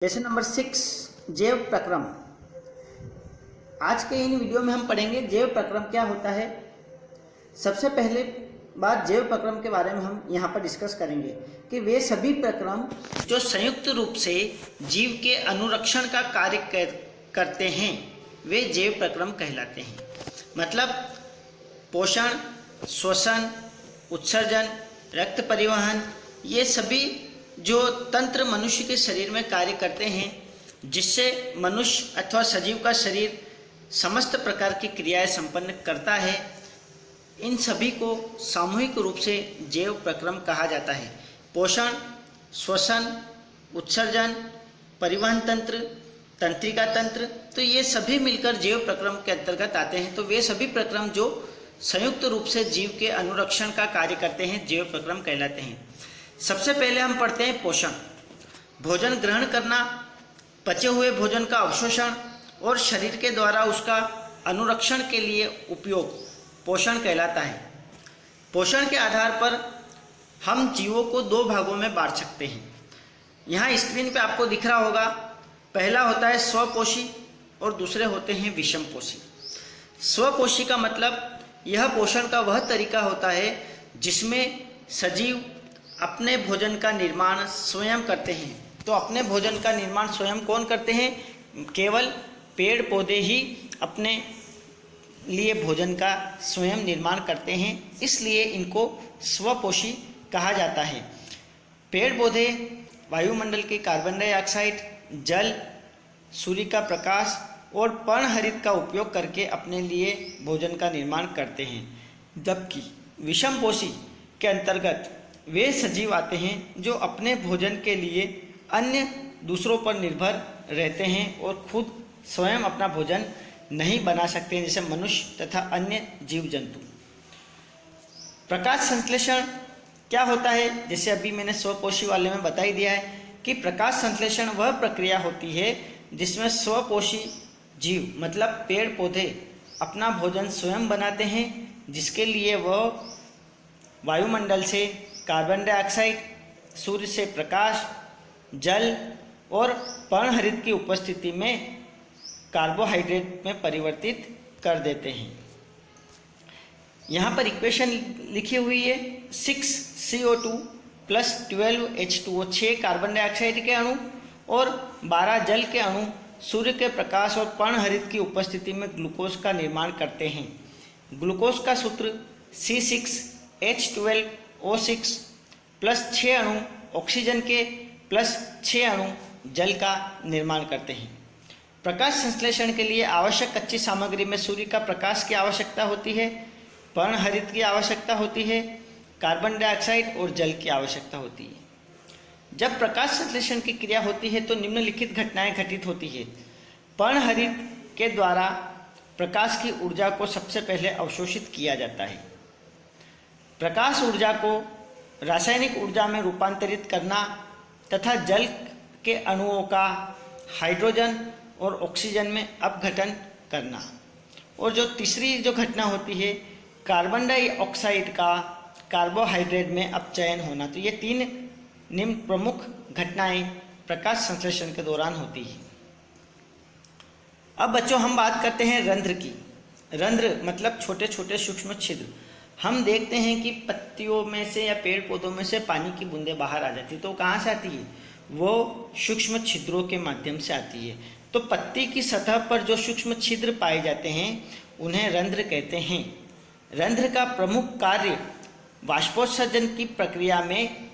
Lesson number 6 जैव प्रक्रम। आज के इन वीडियो में हम पढ़ेंगे जैव प्रक्रम क्या होता है। सबसे पहले बात जैव प्रक्रम के बारे में हम यहाँ पर डिस्कस करेंगे कि वे सभी प्रक्रम जो संयुक्त रूप से जीव के अनुरक्षण का कार्य करते हैं वे जैव प्रक्रम कहलाते हैं। मतलब पोषण, श्वसन, उत्सर्जन, रक्त परिवहन, ये सभी जो तंत्र मनुष्य के शरीर में कार्य करते हैं जिससे मनुष्य अथवा सजीव का शरीर समस्त प्रकार की क्रियाएं संपन्न करता है, इन सभी को सामूहिक रूप से जैव प्रक्रम कहा जाता है। पोषण, श्वसन, उत्सर्जन, परिवहन तंत्र, तंत्रिका तंत्र, तो ये सभी मिलकर जैव प्रक्रम के अंतर्गत आते हैं। तो वे सभी प्रक्रम जो संयुक्त रूप से जीव के अनुरक्षण का कार्य करते हैं जैव प्रक्रम कहलाते हैं। सबसे पहले हम पढ़ते हैं पोषण। भोजन ग्रहण करना, पचे हुए भोजन का अवशोषण और शरीर के द्वारा उसका अनुरक्षण के लिए उपयोग पोषण कहलाता है। पोषण के आधार पर हम जीवों को दो भागों में बांट सकते हैं। यहाँ स्क्रीन पे आपको दिख रहा होगा, पहला होता है स्वपोषी और दूसरे होते हैं विषमपोषी। स्वपोषी का मतलब यह पोषण का वह तरीका होता है जिसमें सजीव अपने भोजन का निर्माण स्वयं करते हैं। तो अपने भोजन का निर्माण स्वयं कौन करते हैं? केवल पेड़ पौधे ही अपने लिए भोजन का स्वयं निर्माण करते हैं, इसलिए इनको स्वपोषी कहा जाता है। पेड़ पौधे वायुमंडल के कार्बन डाइऑक्साइड, जल, सूर्य का प्रकाश और पर्णहरित का उपयोग करके अपने लिए भोजन का निर्माण करते हैं। जबकि विषमपोषी के अंतर्गत वे सजीव आते हैं जो अपने भोजन के लिए अन्य दूसरों पर निर्भर रहते हैं और खुद स्वयं अपना भोजन नहीं बना सकते, जैसे मनुष्य तथा अन्य जीव जंतु। प्रकाश संश्लेषण क्या होता है? जैसे अभी मैंने स्वपोषी वाले में बता ही दिया है कि प्रकाश संश्लेषण वह प्रक्रिया होती है जिसमें स्वपोषी जीव मतलब पेड़ पौधे अपना भोजन स्वयं बनाते हैं, जिसके लिए वह वायुमंडल से कार्बन डाइऑक्साइड, सूर्य से प्रकाश, जल और पर्णहरित की उपस्थिति में कार्बोहाइड्रेट में परिवर्तित कर देते हैं। यहाँ पर इक्वेशन लिखी हुई है 6CO2 + 12H2O, 6 कार्बन डाइऑक्साइड के अणु और 12 जल के अणु सूर्य के प्रकाश और पर्णहरित की उपस्थिति में ग्लूकोज का निर्माण करते हैं। ग्लूकोज का सूत्र C6H12O6 + 6 अणु ऑक्सीजन के + 6 अणु जल का निर्माण करते हैं। प्रकाश संश्लेषण के लिए आवश्यक कच्ची सामग्री में सूर्य का प्रकाश की आवश्यकता होती है, पर्णहरित की आवश्यकता होती है, कार्बन डाइऑक्साइड और जल की आवश्यकता होती है। जब प्रकाश संश्लेषण की क्रिया होती है तो निम्नलिखित घटनाएं घटित होती है। पर्णहरित के द्वारा प्रकाश की ऊर्जा को सबसे पहले अवशोषित किया जाता है। प्रकाश ऊर्जा को रासायनिक ऊर्जा में रूपांतरित करना तथा जल के अणुओं का हाइड्रोजन और ऑक्सीजन में अपघटन करना। और जो तीसरी जो घटना होती है कार्बन डाइऑक्साइड का कार्बोहाइड्रेट में अपचयन होना। तो ये 3 निम्न प्रमुख घटनाएं प्रकाश संश्लेषण के दौरान होती है। अब बच्चों हम बात करते हैं रंध्र की। रंध्र मतलब छोटे छोटे सूक्ष्म छिद्र। हम देखते हैं कि पत्तियों में से या पेड़ पौधों में से पानी की बूंदें बाहर आ जाती है, तो कहाँ से आती है? वो सूक्ष्म छिद्रों के माध्यम से आती है। तो पत्ती की सतह पर जो सूक्ष्म छिद्र पाए जाते हैं उन्हें रंध्र कहते हैं। रंध्र का प्रमुख कार्य वाष्पोत्सर्जन की प्रक्रिया में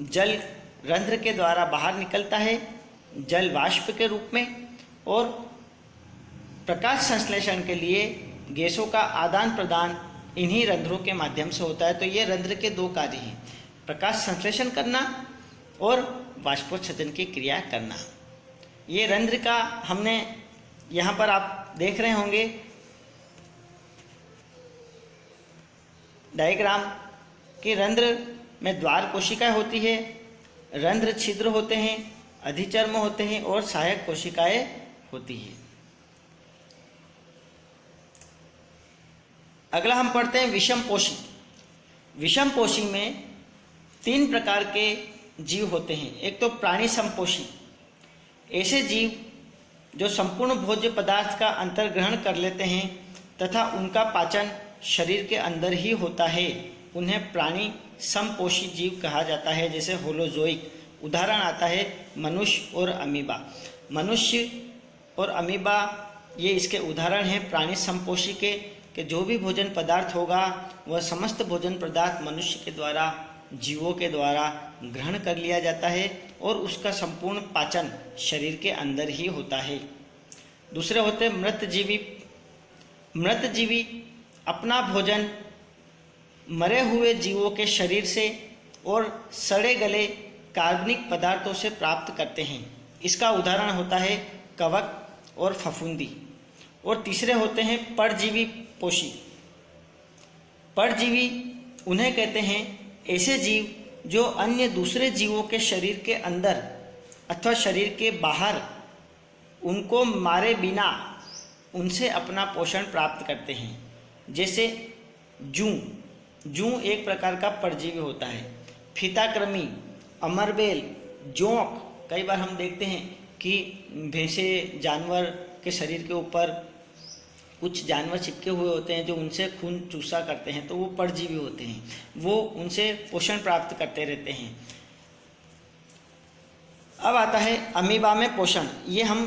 जल रंध्र के द्वारा बाहर निकलता है, जल वाष्प के रूप में, और प्रकाश संश्लेषण के लिए गैसों का आदान प्रदान इन्हीं रंध्रों के माध्यम से होता है। तो ये रंध्र के 2 कार्य हैं, प्रकाश संश्लेषण करना और वाष्पोत्सर्जन की क्रिया करना। ये रंध्र का हमने यहाँ पर आप देख रहे होंगे डायग्राम कि रंध्र में द्वार कोशिकाएं होती है, रंध्र छिद्र होते हैं, अधिचर्म होते हैं और सहायक कोशिकाएं होती है। अगला हम पढ़ते हैं विषमपोषी। विषमपोषी में 3 प्रकार के जीव होते हैं। एक तो प्राणी समपोषी, ऐसे जीव जो संपूर्ण भोज्य पदार्थ का अंतर्ग्रहण कर लेते हैं तथा उनका पाचन शरीर के अंदर ही होता है, उन्हें प्राणी समपोषी जीव कहा जाता है, जैसे होलोजोइक। उदाहरण आता है मनुष्य और अमीबा। मनुष्य और अमीबा ये इसके उदाहरण हैं प्राणी समपोषी के, कि जो भी भोजन पदार्थ होगा वह समस्त भोजन पदार्थ मनुष्य के द्वारा, जीवों के द्वारा ग्रहण कर लिया जाता है और उसका संपूर्ण पाचन शरीर के अंदर ही होता है। दूसरे होते हैं मृतजीवी। मृतजीवी अपना भोजन मरे हुए जीवों के शरीर से और सड़े गले कार्बनिक पदार्थों से प्राप्त करते हैं। इसका उदाहरण होता है कवक और फफूंदी। और तीसरे होते हैं परजीवी पोषी। परजीवी उन्हें कहते हैं ऐसे जीव जो अन्य दूसरे जीवों के शरीर के अंदर अथवा शरीर के बाहर उनको मारे बिना उनसे अपना पोषण प्राप्त करते हैं, जैसे जूं। जूं एक प्रकार का परजीवी होता है। फीताकृमि, अमरबेल, जोंक। कई बार हम देखते हैं कि भैंसे जानवर के शरीर के ऊपर कुछ जानवर चिपके हुए होते हैं जो उनसे खून चूसा करते हैं, तो वो परजीवी होते हैं, वो उनसे पोषण प्राप्त करते रहते हैं। अब आता है अमीबा में पोषण। ये हम